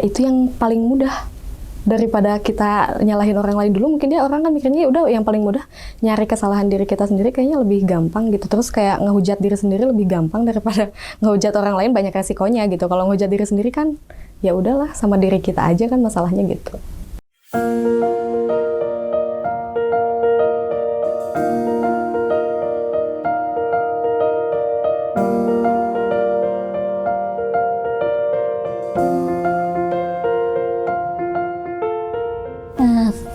itu yang paling mudah. Daripada kita nyalahin orang lain dulu, mungkin orang kan mikirnya ya udah yang paling mudah nyari kesalahan diri kita sendiri, kayaknya lebih gampang gitu. Terus kayak ngehujat diri sendiri lebih gampang daripada ngehujat orang lain, banyak resikonya gitu. Kalau ngehujat diri sendiri kan ya udahlah, sama diri kita aja kan masalahnya gitu.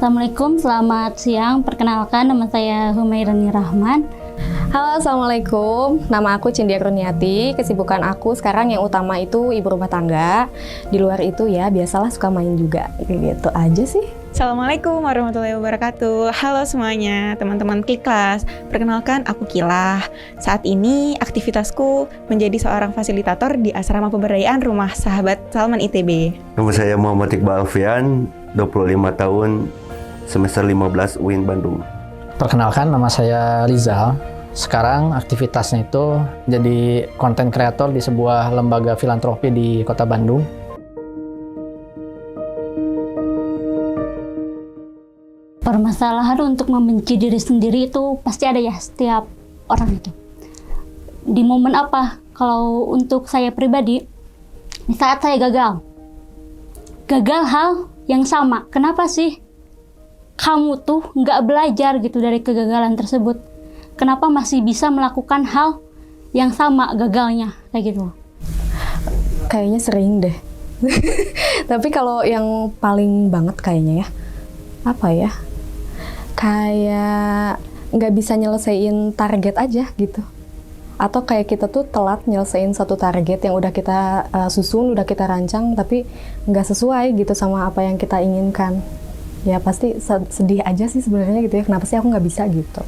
Assalamualaikum, selamat siang. Perkenalkan, nama saya Humairani Rahman. Halo, Assalamualaikum. Nama aku Cindy Kurniati. Kesibukan aku sekarang yang utama itu ibu rumah tangga. Di luar itu ya biasalah suka main juga. Gitu aja sih. Assalamualaikum warahmatullahi wabarakatuh. Halo semuanya, teman-teman Klik Kelas. Perkenalkan, aku Kilah. Saat ini aktivitasku menjadi seorang fasilitator di Asrama Pemberdayaan Rumah Sahabat Salman ITB. Nama saya Muhammad Iqbal Alfian, 25 tahun, semester 15 UIN Bandung. Perkenalkan, nama saya Rizal. Sekarang aktivitasnya itu jadi konten kreator di sebuah lembaga filantropi di Kota Bandung. Permasalahan untuk membenci diri sendiri itu pasti ada ya setiap orang itu. Di momen apa? Kalau untuk saya pribadi, di saat saya gagal hal yang sama. Kenapa sih kamu tuh nggak belajar gitu dari kegagalan tersebut? Kenapa masih bisa melakukan hal yang sama gagalnya kayak gitu? Kayaknya sering deh. Tapi kalau yang paling banget kayaknya ya, apa ya? Kayak nggak bisa nyelesain target aja gitu. Atau kayak kita tuh telat nyelesain satu target yang udah kita susun, udah kita rancang, tapi nggak sesuai gitu sama apa yang kita inginkan. Ya pasti sedih aja sih sebenarnya gitu ya, kenapa sih aku nggak bisa gitu.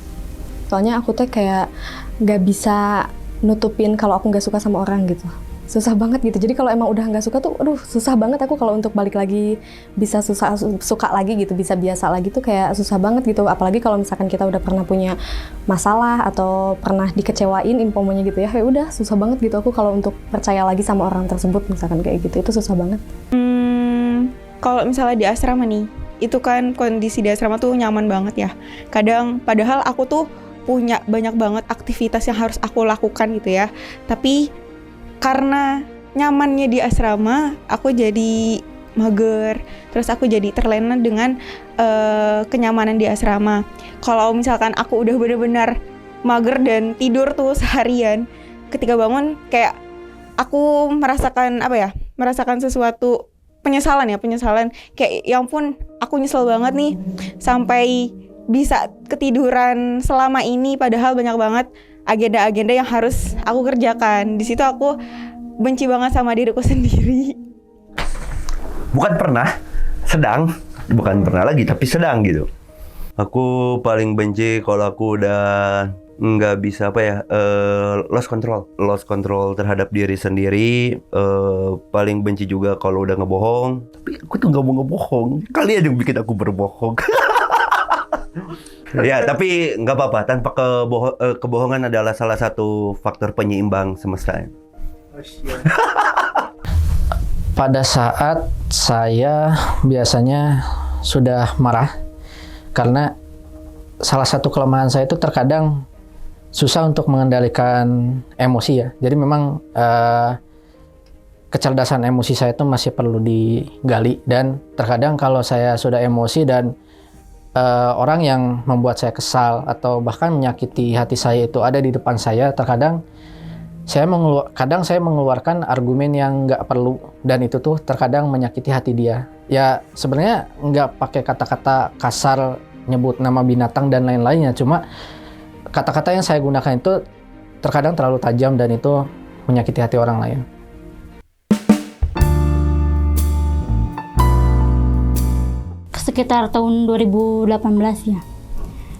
Soalnya aku tuh kayak nggak bisa nutupin kalau aku nggak suka sama orang gitu. Susah banget gitu. Jadi kalau emang udah nggak suka tuh, aduh susah banget aku kalau untuk balik lagi bisa suka lagi gitu, bisa biasa lagi tuh kayak susah banget gitu. Apalagi kalau misalkan kita udah pernah punya masalah atau pernah dikecewain infonya gitu ya, kayak udah susah banget gitu aku kalau untuk percaya lagi sama orang tersebut misalkan kayak gitu, itu susah banget. Kalau misalnya di asrama nih, itu kan kondisi di asrama tuh nyaman banget ya. Kadang padahal aku tuh punya banyak banget aktivitas yang harus aku lakukan gitu ya. Tapi karena nyamannya di asrama, aku jadi mager. Terus aku jadi terlena dengan kenyamanan di asrama. Kalau misalkan aku udah benar-benar mager dan tidur tuh seharian, ketika bangun kayak aku merasakan sesuatu penyesalan kayak ya ampun, aku nyesel banget nih sampai bisa ketiduran selama ini, padahal banyak banget agenda-agenda yang harus aku kerjakan. Di situ aku benci banget sama diriku sendiri. Bukan pernah lagi, tapi sedang gitu. Aku paling benci kalau aku udah nggak bisa lost control terhadap diri sendiri. Paling benci juga kalau udah ngebohong. Tapi aku tuh nggak mau ngebohong. Kalian yang bikin aku berbohong. Ya, tapi nggak apa-apa. Tanpa kebohongan adalah salah satu faktor penyeimbang semesta. Pada saat saya biasanya sudah marah, karena salah satu kelemahan saya itu terkadang susah untuk mengendalikan emosi ya. Jadi memang kecerdasan emosi saya itu masih perlu digali, dan terkadang kalau saya sudah emosi dan orang yang membuat saya kesal atau bahkan menyakiti hati saya itu ada di depan saya, terkadang saya mengeluarkan argumen yang nggak perlu, dan itu tuh terkadang menyakiti hati dia. Ya sebenarnya nggak pakai kata-kata kasar, nyebut nama binatang dan lain-lainnya, cuma kata-kata yang saya gunakan itu terkadang terlalu tajam dan itu menyakiti hati orang lain. Sekitar tahun 2018 ya,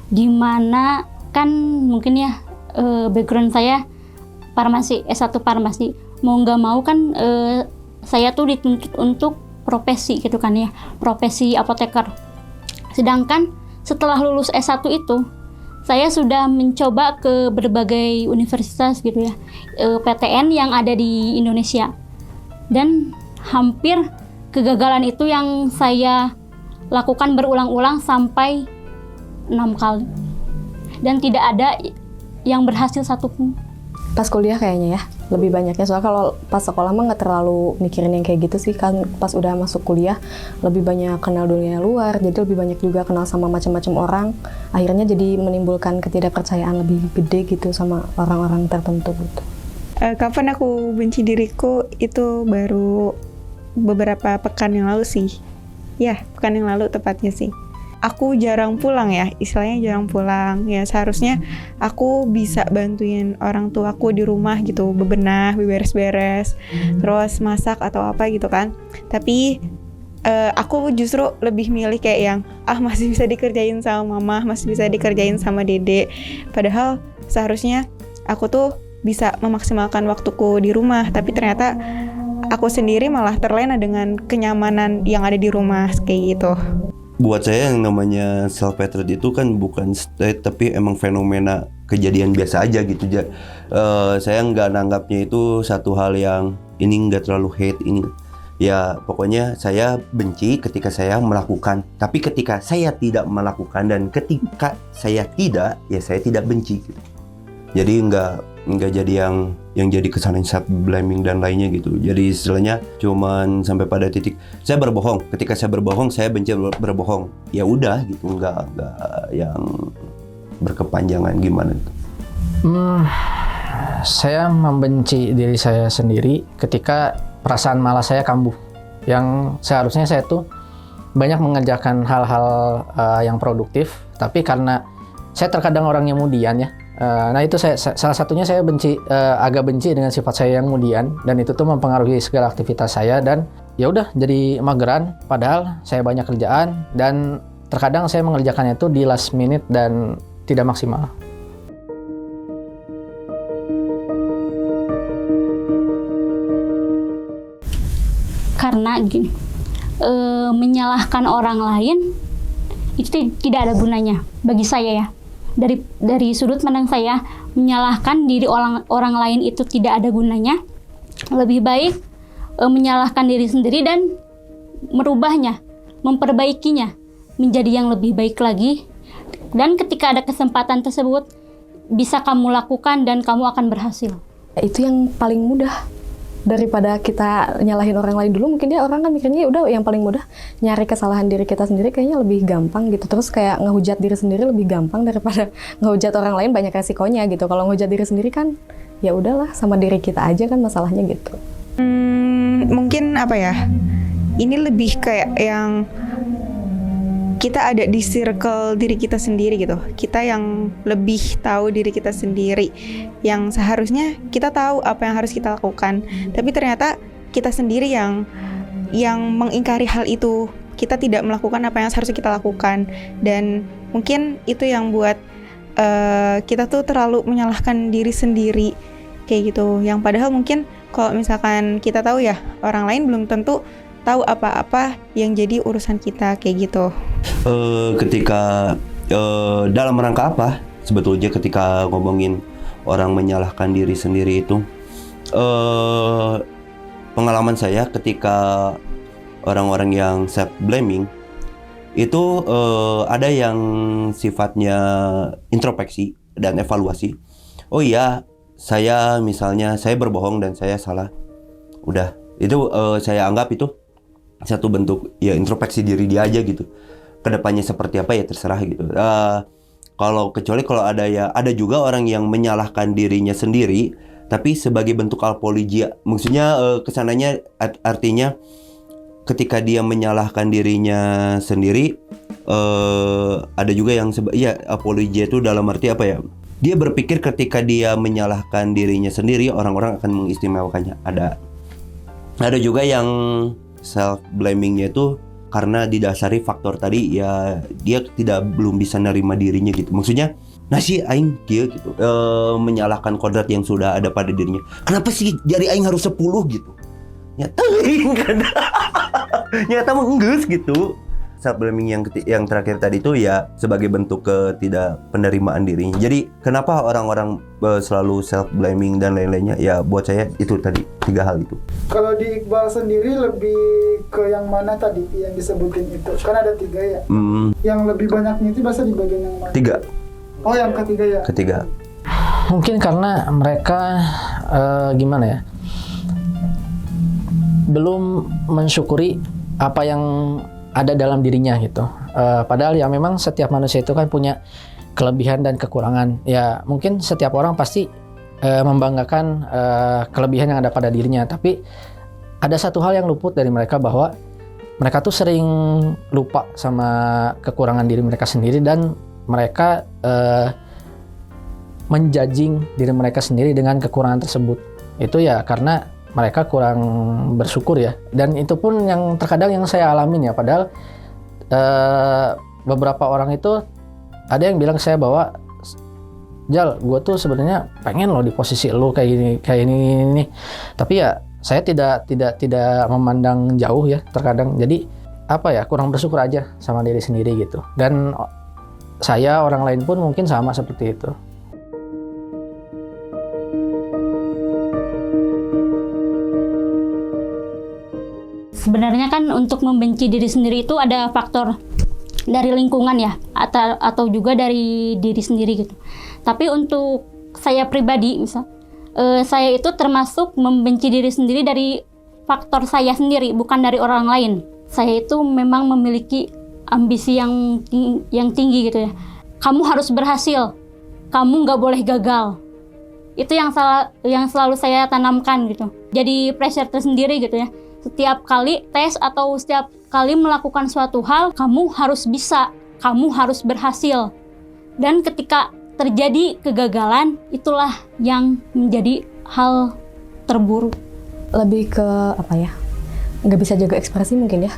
dimana kan mungkin ya background saya farmasi, S1 farmasi, mau nggak mau kan saya tuh dituntut untuk profesi gitu kan ya, profesi apoteker. Sedangkan setelah lulus S1 itu saya sudah mencoba ke berbagai universitas gitu ya, PTN yang ada di Indonesia, dan hampir kegagalan itu yang saya lakukan berulang-ulang sampai 6 kali. Dan tidak ada yang berhasil satupun. Pas kuliah kayaknya ya, lebih banyaknya. Soalnya kalau pas sekolah mah nggak terlalu mikirin yang kayak gitu sih. Kan pas udah masuk kuliah, lebih banyak kenal dunia luar. Jadi lebih banyak juga kenal sama macam-macam orang. Akhirnya jadi menimbulkan ketidakpercayaan lebih gede gitu sama orang-orang tertentu gitu. Kapan aku benci diriku itu baru beberapa pekan yang lalu sih. Ya, pekan yang lalu tepatnya sih. Aku jarang pulang ya, istilahnya jarang pulang. Ya seharusnya aku bisa bantuin orang tuaku di rumah gitu, bebenah, beberes-beres, terus masak atau apa gitu kan. Tapi aku justru lebih milih kayak yang masih bisa dikerjain sama mama, masih bisa dikerjain sama dede. Padahal seharusnya aku tuh bisa memaksimalkan waktuku di rumah, tapi ternyata aku sendiri malah terlena dengan kenyamanan yang ada di rumah kayak gitu. Buat saya yang namanya self hatred itu kan bukan state tapi emang fenomena kejadian biasa aja gitu. Saya nggak nanggapnya itu satu hal yang ini nggak terlalu hate ini. Ya pokoknya saya benci ketika saya melakukan, tapi ketika saya tidak melakukan dan ketika saya tidak, ya saya tidak benci gitu. Jadi nggak jadi yang jadi kesalahan self blaming dan lainnya gitu. Jadi istilahnya cuman sampai pada titik saya berbohong. Ketika saya berbohong, saya benci berbohong. Ya udah gitu, nggak yang berkepanjangan gimana gitu. Saya membenci diri saya sendiri ketika perasaan malas saya kambuh. Yang seharusnya saya tuh banyak mengerjakan hal-hal yang produktif, tapi karena saya terkadang orangnya mudian ya. Nah itu salah satunya saya agak benci dengan sifat saya yang kemudian, dan itu tuh mempengaruhi segala aktivitas saya, dan ya udah jadi mageran padahal saya banyak kerjaan dan terkadang saya mengerjakannya itu di last minute dan tidak maksimal. Karena gini, menyalahkan orang lain itu tidak ada gunanya bagi saya ya. Dari sudut pandang saya, menyalahkan diri orang lain itu tidak ada gunanya. Lebih baik menyalahkan diri sendiri dan merubahnya, memperbaikinya menjadi yang lebih baik lagi. Dan ketika ada kesempatan tersebut, bisa kamu lakukan dan kamu akan berhasil. Itu yang paling mudah. Daripada kita nyalahin orang lain dulu, mungkin dia orang kan mikirnya udah yang paling mudah nyari kesalahan diri kita sendiri, kayaknya lebih gampang gitu. Terus kayak ngehujat diri sendiri lebih gampang daripada ngehujat orang lain, banyak resikonya gitu. Kalau ngehujat diri sendiri kan ya udahlah, sama diri kita aja kan masalahnya gitu. Mungkin apa ya, ini lebih kayak yang kita ada di circle diri kita sendiri gitu. Kita yang lebih tahu diri kita sendiri, yang seharusnya kita tahu apa yang harus kita lakukan, tapi ternyata kita sendiri yang mengingkari hal itu. Kita tidak melakukan apa yang seharusnya kita lakukan, dan mungkin itu yang buat kita tuh terlalu menyalahkan diri sendiri kayak gitu. Yang padahal mungkin kalau misalkan kita tahu ya, orang lain belum tentu tahu apa-apa yang jadi urusan kita kayak gitu. Ketika dalam rangka apa sebetulnya ketika ngomongin orang menyalahkan diri sendiri itu, pengalaman saya ketika orang-orang yang self blaming itu ada yang sifatnya introspeksi dan evaluasi. Oh iya, saya misalnya saya berbohong dan saya salah. Udah, itu saya anggap itu satu bentuk ya introspeksi diri dia aja gitu. Kedepannya seperti apa ya terserah gitu. Kalau ada juga orang yang menyalahkan dirinya sendiri, tapi sebagai bentuk apologia. Maksudnya kesananya artinya ketika dia menyalahkan dirinya sendiri, ada juga yang apologia itu dalam arti apa ya? Dia berpikir ketika dia menyalahkan dirinya sendiri, orang-orang akan mengistimewakannya. Ada juga yang self blamingnya itu karena didasari faktor tadi ya, dia belum bisa nerima dirinya gitu. Maksudnya nasi aing kieu gitu, menyalahkan kodrat yang sudah ada pada dirinya. Kenapa sih jari aing harus 10 gitu? Nyata mah enggeus gitu. self blaming yang terakhir tadi itu ya sebagai bentuk ketidakpenerimaan dirinya. Jadi kenapa orang-orang selalu self blaming dan lain-lainnya? Ya buat saya itu tadi 3 hal itu. Kalau di Iqbal sendiri lebih ke yang mana tadi yang disebutin itu? Kan ada 3 ya. Yang lebih banyaknya itu biasa di bagian yang mana? 3. Oh, yang ketiga ya. Ketiga. Mungkin karena mereka gimana ya, belum mensyukuri apa yang ada dalam dirinya gitu. Padahal ya memang setiap manusia itu kan punya kelebihan dan kekurangan. Ya mungkin setiap orang pasti membanggakan kelebihan yang ada pada dirinya. Tapi ada satu hal yang luput dari mereka, bahwa mereka tuh sering lupa sama kekurangan diri mereka sendiri, dan mereka menjudging diri mereka sendiri dengan kekurangan tersebut. Itu ya karena mereka kurang bersyukur ya. Dan itu pun yang terkadang yang saya alamin ya. Padahal beberapa orang itu ada yang bilang ke saya bahwa, Jal, gue tuh sebenarnya pengen loh di posisi lo kayak ini. Tapi ya saya tidak memandang jauh ya terkadang. Jadi apa ya, kurang bersyukur aja sama diri sendiri gitu. Dan saya, orang lain pun mungkin sama seperti itu. Sebenarnya kan untuk membenci diri sendiri itu ada faktor dari lingkungan ya, atau juga dari diri sendiri gitu. Tapi untuk saya pribadi, saya itu termasuk membenci diri sendiri dari faktor saya sendiri, bukan dari orang lain. Saya itu memang memiliki ambisi yang tinggi gitu ya. Kamu harus berhasil, kamu nggak boleh gagal. Itu yang selalu saya tanamkan gitu. Jadi pressure tersendiri gitu ya. Setiap kali tes atau setiap kali melakukan suatu hal, kamu harus bisa, kamu harus berhasil. Dan ketika terjadi kegagalan, itulah yang menjadi hal terburuk. Lebih ke apa ya, nggak bisa jaga ekspresi mungkin ya.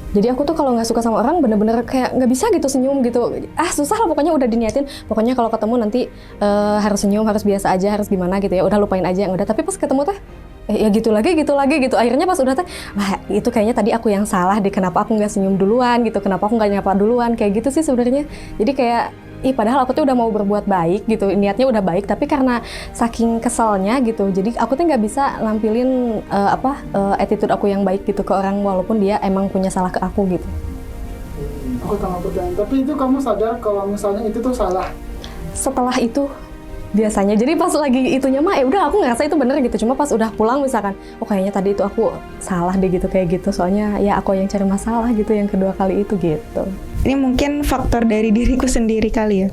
Jadi aku tuh kalau nggak suka sama orang bener-bener kayak nggak bisa gitu senyum gitu. Susah lah, pokoknya udah diniatin. Pokoknya kalau ketemu nanti harus senyum, harus biasa aja, harus gimana gitu ya. Udah lupain aja yang udah. Tapi pas ketemu teh ya gitu lagi gitu. Akhirnya pas udah teh, wah itu kayaknya tadi aku yang salah deh. Kenapa aku nggak senyum duluan gitu? Kenapa aku nggak nyapa duluan? Kayak gitu sih sebenarnya. Jadi kayak padahal aku tuh udah mau berbuat baik gitu, niatnya udah baik, tapi karena saking keselnya gitu, jadi aku tuh nggak bisa nampilin attitude aku yang baik gitu ke orang, walaupun dia emang punya salah ke aku gitu. Aku tambah pertanyaan, tapi itu kamu sadar kalau misalnya itu tuh salah? Setelah itu biasanya, jadi pas lagi itunya mah udah aku ngerasa itu bener gitu, cuma pas udah pulang misalkan, oh kayaknya tadi itu aku salah deh gitu, kayak gitu, soalnya ya aku yang cari masalah gitu yang kedua kali itu gitu. Ini mungkin faktor dari diriku sendiri kali ya.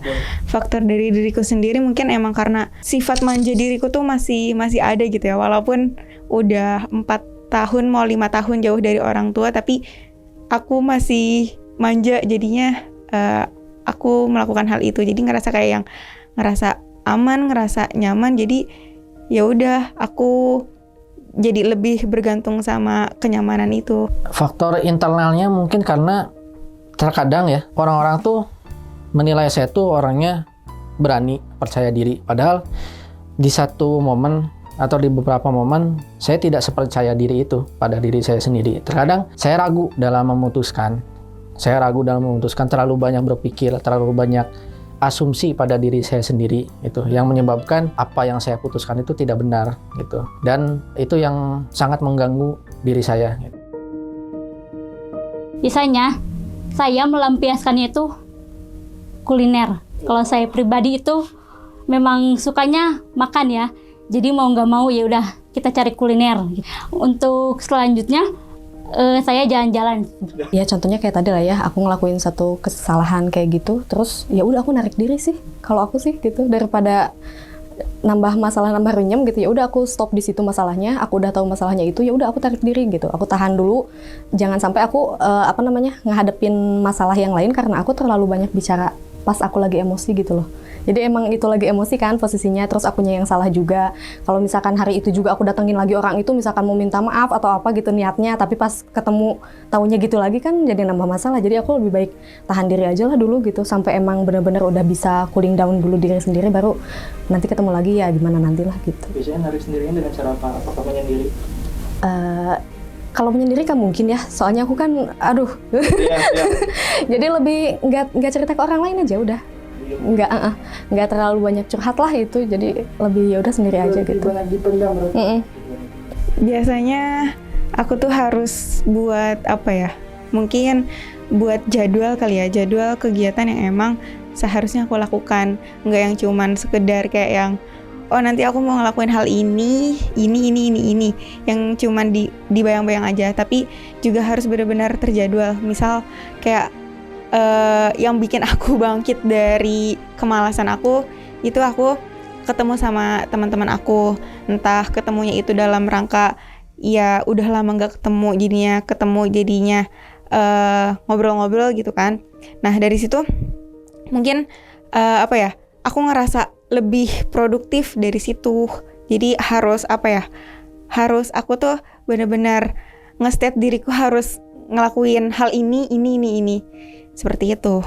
Faktor dari diriku sendiri mungkin emang karena sifat manja diriku tuh masih ada gitu ya. Walaupun udah 4 tahun mau 5 tahun jauh dari orang tua, tapi aku masih manja, jadinya aku melakukan hal itu. Jadi ngerasa kayak yang ngerasa aman, ngerasa nyaman. Jadi ya udah, aku jadi lebih bergantung sama kenyamanan itu. Faktor internalnya mungkin karena terkadang ya orang-orang tuh menilai saya tuh orangnya berani, percaya diri. Padahal di satu momen atau di beberapa momen saya tidak sepercaya diri itu pada diri saya sendiri. Terkadang saya ragu dalam memutuskan. Terlalu banyak berpikir, terlalu banyak asumsi pada diri saya sendiri itu yang menyebabkan apa yang saya putuskan itu tidak benar gitu. Dan itu yang sangat mengganggu diri saya gitu. Biasanya saya melampiaskannya itu kuliner. Kalau saya pribadi itu memang sukanya makan ya. Jadi mau nggak mau ya udah kita cari kuliner. Untuk selanjutnya saya jalan-jalan. Ya contohnya kayak tadi lah ya, aku ngelakuin satu kesalahan kayak gitu, terus ya udah aku narik diri sih. Kalau aku sih gitu, daripada nambah runyem gitu, ya udah aku stop di situ masalahnya. Aku udah tahu masalahnya itu, ya udah aku tarik diri gitu. Aku tahan dulu, jangan sampai aku ngehadapin masalah yang lain karena aku terlalu banyak bicara pas aku lagi emosi gitu loh. Jadi emang itu lagi emosi kan posisinya, terus akunya yang salah juga. Kalau misalkan hari itu juga aku datengin lagi orang itu, misalkan mau minta maaf atau apa gitu niatnya, tapi pas ketemu taunya gitu lagi kan jadi nambah masalah. Jadi aku lebih baik tahan diri aja lah dulu gitu, sampai emang benar-benar udah bisa cooling down dulu diri sendiri, baru nanti ketemu lagi ya gimana nantilah gitu. Biasanya narik sendirinya dengan cara apa? Apakah menyendiri? Kalau menyendiri kan mungkin ya, soalnya aku kan, aduh, jadi lebih nggak cerita ke orang lain aja udah, nggak terlalu banyak curhat lah itu, jadi lebih ya udah sendiri aja Lebih gitu. banyak dipendam berarti. Biasanya aku tuh harus buat apa ya? Mungkin buat jadwal kali ya, jadwal kegiatan yang emang seharusnya aku lakukan, nggak yang cuman sekedar kayak yang oh nanti aku mau ngelakuin hal ini, yang cuman dibayang-bayang aja, tapi juga harus benar-benar terjadwal. Misal kayak yang bikin aku bangkit dari kemalasan aku, itu aku ketemu sama teman-teman aku, entah ketemunya itu dalam rangka ya udah lama nggak ketemu jadinya ngobrol-ngobrol gitu kan. Nah dari situ mungkin aku ngerasa lebih produktif dari situ. Jadi harus harus aku tuh benar-benar nge-state diriku harus ngelakuin hal ini. Seperti itu.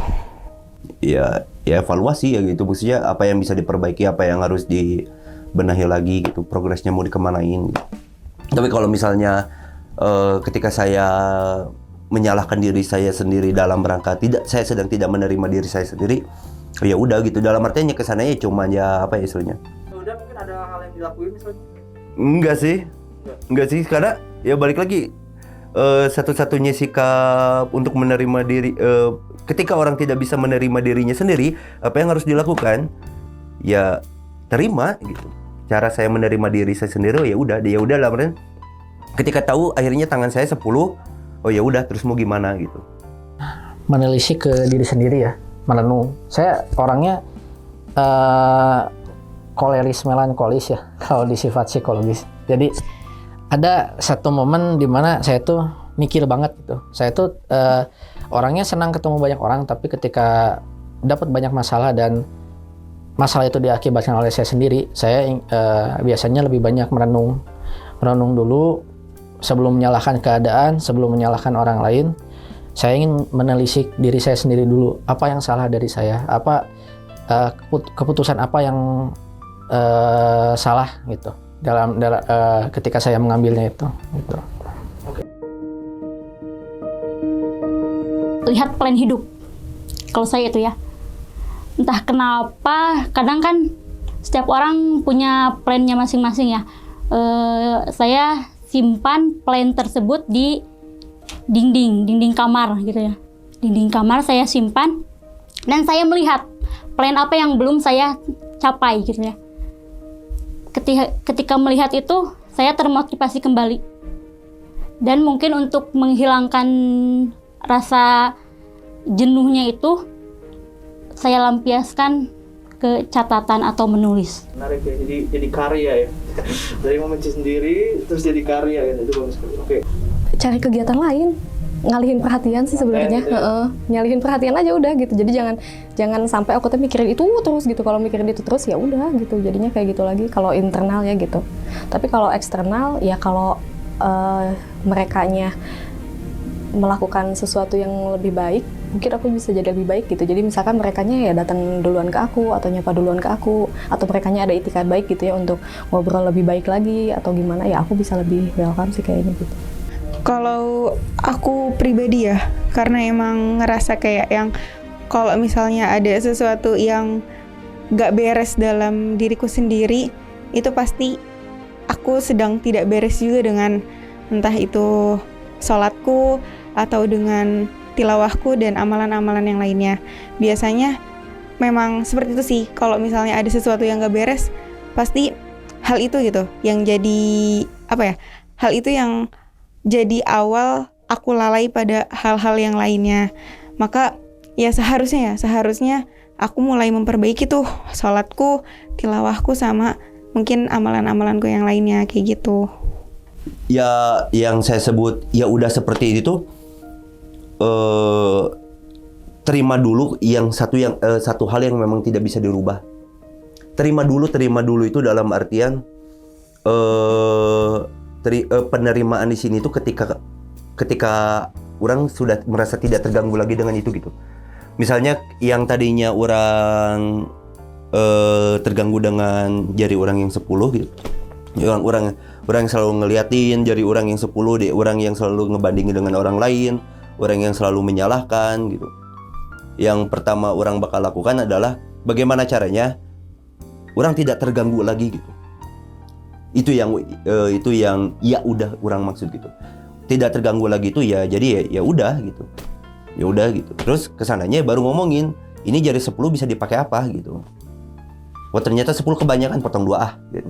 Ya evaluasi ya gitu, maksudnya apa yang bisa diperbaiki, apa yang harus dibenahi lagi gitu, progresnya mau dikemanain gitu. Tapi kalau misalnya ketika saya menyalahkan diri saya sendiri dalam rangka saya sedang tidak menerima diri saya sendiri, ya udah gitu, dalam artinya kesananya cuma ya apa ya istilahnya. Udah mungkin ada hal yang dilakuin misalnya? Enggak sih, karena ya balik lagi satu-satunya sikap untuk menerima diri, ketika orang tidak bisa menerima dirinya sendiri, apa yang harus dilakukan? Ya terima gitu. Cara saya menerima diri saya sendiri, ya udah lah, bener. Ketika tahu akhirnya tangan saya 10, oh ya udah, terus mau gimana gitu. Menelisik ke diri sendiri ya, merenung. Saya orangnya koleris melankolis ya kalau di sifat psikologis. Jadi ada satu momen di mana saya tuh mikir banget gitu. Saya tuh orangnya senang ketemu banyak orang, tapi ketika dapat banyak masalah dan masalah itu diakibatkan oleh saya sendiri, saya biasanya lebih banyak merenung dulu sebelum menyalahkan keadaan, sebelum menyalahkan orang lain. Saya ingin menelisik diri saya sendiri dulu, apa yang salah dari saya, apa keputusan apa yang salah gitu dalam ketika saya mengambilnya itu gitu. Lihat plan hidup. Kalau saya itu ya, entah kenapa kadang kan setiap orang punya plannya masing-masing ya. Saya simpan plan tersebut di dinding kamar gitu ya. Dinding kamar saya simpan dan saya melihat plan apa yang belum saya capai gitu ya. Ketika melihat itu, saya termotivasi kembali. Dan mungkin untuk menghilangkan rasa jenuhnya itu, saya lampiaskan ke catatan atau menulis. Menarik ya, jadi karya ya. Dari membenci sendiri, terus jadi karya ya, itu bagus sekali. Oke. Cari kegiatan lain, ngalihin perhatian sih sebenarnya. Nyalihin perhatian aja udah gitu. Jadi jangan sampai aku tuh mikirin itu terus gitu. Kalau mikirin itu terus ya udah gitu. Jadinya kayak gitu lagi kalau internal ya gitu. Tapi kalau eksternal ya kalau merekanya melakukan sesuatu yang lebih baik, mungkin aku bisa jadi lebih baik gitu. Jadi misalkan merekanya ya datang duluan ke aku atau nyapa duluan ke aku, atau merekanya ada itikat baik gitu ya untuk ngobrol lebih baik lagi atau gimana, ya aku bisa lebih welcome sih kayaknya gitu. Kalau aku pribadi ya, karena emang ngerasa kayak yang kalau misalnya ada sesuatu yang gak beres dalam diriku sendiri, itu pasti aku sedang tidak beres juga dengan entah itu sholatku atau dengan tilawahku dan amalan-amalan yang lainnya. Biasanya memang seperti itu sih, kalau misalnya ada sesuatu yang gak beres, pasti hal itu gitu yang jadi hal itu yang jadi awal aku lalai pada hal-hal yang lainnya. Maka ya seharusnya aku mulai memperbaiki tuh sholatku, tilawahku, sama mungkin amalan-amalanku yang lainnya kayak gitu. Ya yang saya sebut ya udah seperti itu, terima dulu satu hal yang memang tidak bisa dirubah. Terima dulu itu dalam artian penerimaan di sini itu ketika orang sudah merasa tidak terganggu lagi dengan itu gitu. Misalnya yang tadinya orang terganggu dengan jari orang yang 10 gitu. Orang yang selalu ngeliatin, jadi orang yang 10 deh, orang yang selalu ngebandingin dengan orang lain, orang yang selalu menyalahkan gitu. Yang pertama orang bakal lakukan adalah bagaimana caranya orang tidak terganggu lagi gitu. Itu yang ya udah orang maksud gitu. Tidak terganggu lagi itu ya jadi ya udah gitu. Ya udah gitu. Terus kesananya baru ngomongin, ini jari 10 bisa dipakai apa gitu. Wah ternyata 10 kebanyakan, potong 2 gitu.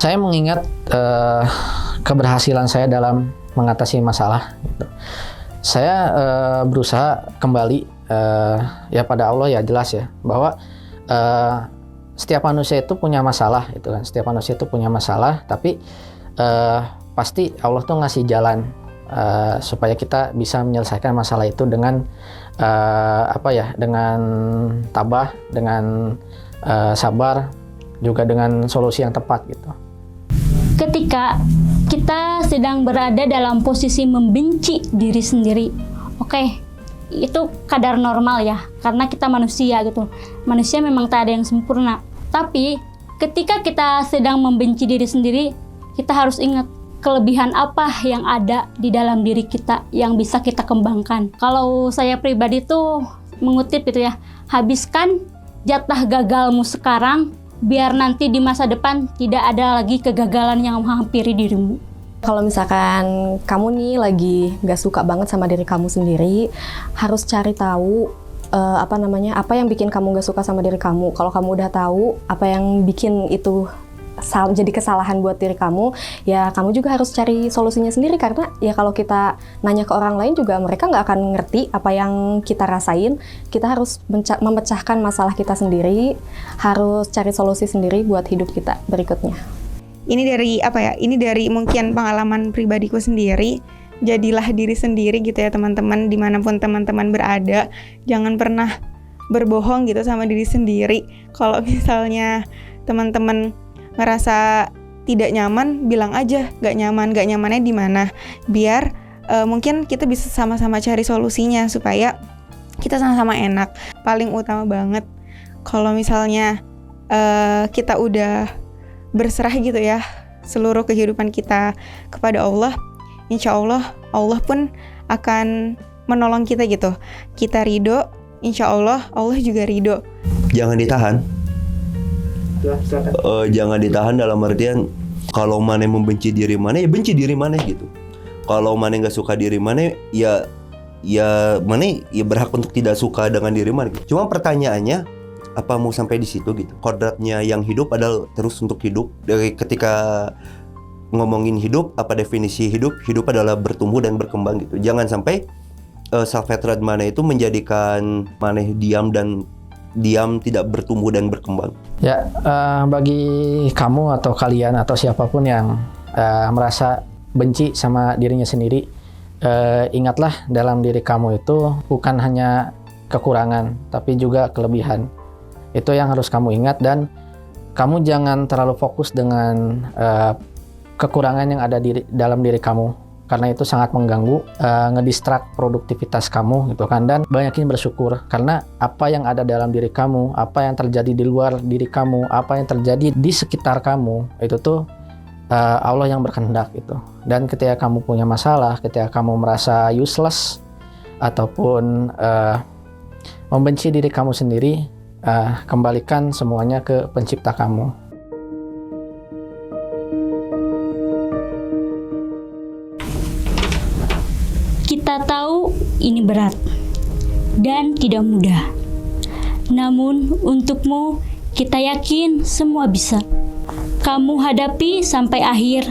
Saya mengingat keberhasilan saya dalam mengatasi masalah gitu. Saya berusaha kembali ya pada Allah, ya jelas ya bahwa setiap manusia itu punya masalah gitu kan. Setiap manusia itu punya masalah, tapi pasti Allah tuh ngasih jalan supaya kita bisa menyelesaikan masalah itu dengan dengan tabah, dengan sabar, juga dengan solusi yang tepat gitu. Ketika kita sedang berada dalam posisi membenci diri sendiri, oke, itu kadar normal ya, karena kita manusia gitu. Manusia memang tak ada yang sempurna. Tapi ketika kita sedang membenci diri sendiri, kita harus ingat kelebihan apa yang ada di dalam diri kita yang bisa kita kembangkan. Kalau saya pribadi tuh mengutip gitu ya, habiskan jatah gagalmu sekarang, biar nanti di masa depan tidak ada lagi kegagalan yang menghampiri dirimu. Kalau misalkan kamu nih lagi gak suka banget sama diri kamu sendiri, harus cari tahu apa yang bikin kamu gak suka sama diri kamu. Kalau kamu udah tahu apa yang bikin itu jadi kesalahan buat diri kamu, ya kamu juga harus cari solusinya sendiri, karena ya kalau kita nanya ke orang lain juga mereka nggak akan ngerti apa yang kita rasain. Kita harus memecahkan masalah kita sendiri, harus cari solusi sendiri buat hidup kita berikutnya. Ini dari Ini dari mungkin pengalaman pribadiku sendiri. Jadilah diri sendiri gitu ya teman-teman, dimanapun teman-teman berada. Jangan pernah berbohong gitu sama diri sendiri. Kalau misalnya teman-teman ngerasa tidak nyaman, bilang aja gak nyamannya di mana, biar mungkin kita bisa sama-sama cari solusinya supaya kita sama-sama enak. Paling utama banget kalau misalnya kita udah berserah gitu ya seluruh kehidupan kita kepada Allah, insya Allah Allah pun akan menolong kita gitu. Kita ridho, insya Allah Allah juga ridho. Jangan ditahan. Jangan ditahan dalam artian kalau mana membenci diri mana, ya benci diri mana gitu. Kalau mana nggak suka diri mana, ya mana ya berhak untuk tidak suka dengan diri mana gitu. Cuma pertanyaannya, apa mau sampai di situ gitu? Kodratnya yang hidup adalah terus untuk hidup. Dari ketika ngomongin hidup, apa definisi hidup? Hidup adalah bertumbuh dan berkembang gitu. Jangan sampai self-hatred mana itu menjadikan mana diam tidak bertumbuh dan berkembang. Ya, bagi kamu atau kalian atau siapapun yang merasa benci sama dirinya sendiri, ingatlah dalam diri kamu itu bukan hanya kekurangan, tapi juga kelebihan. Itu yang harus kamu ingat, dan kamu jangan terlalu fokus dengan kekurangan yang ada di dalam diri kamu. Karena itu sangat mengganggu, ngedistract produktivitas kamu gitu kan. Dan banyakin bersyukur, karena apa yang ada dalam diri kamu, apa yang terjadi di luar diri kamu, apa yang terjadi di sekitar kamu, itu tuh Allah yang berkehendak gitu. Dan ketika kamu punya masalah, ketika kamu merasa useless ataupun membenci diri kamu sendiri, kembalikan semuanya ke pencipta kamu. Kita tahu ini berat dan tidak mudah. Namun untukmu, kita yakin semua bisa. Kamu hadapi sampai akhir.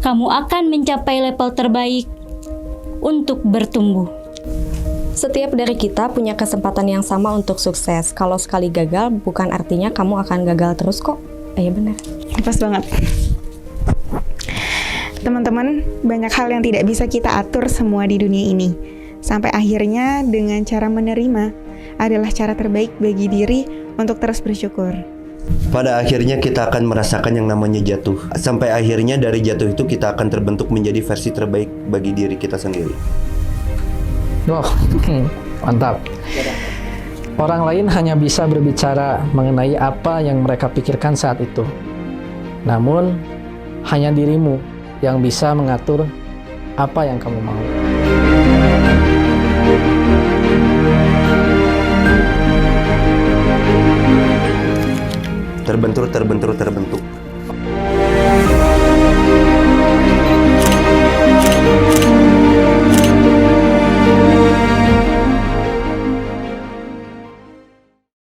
Kamu akan mencapai level terbaik untuk bertumbuh. Setiap dari kita punya kesempatan yang sama untuk sukses. Kalau sekali gagal, bukan artinya kamu akan gagal terus kok. Iya benar. Pas banget. Teman-teman, banyak hal yang tidak bisa kita atur semua di dunia ini. Sampai akhirnya dengan cara menerima adalah cara terbaik bagi diri untuk terus bersyukur. Pada akhirnya kita akan merasakan yang namanya jatuh. Sampai akhirnya dari jatuh itu kita akan terbentuk menjadi versi terbaik bagi diri kita sendiri. Wah, mantap. Orang lain hanya bisa berbicara mengenai apa yang mereka pikirkan saat itu. Namun, hanya dirimu yang bisa mengatur apa yang kamu mau. Terbentur.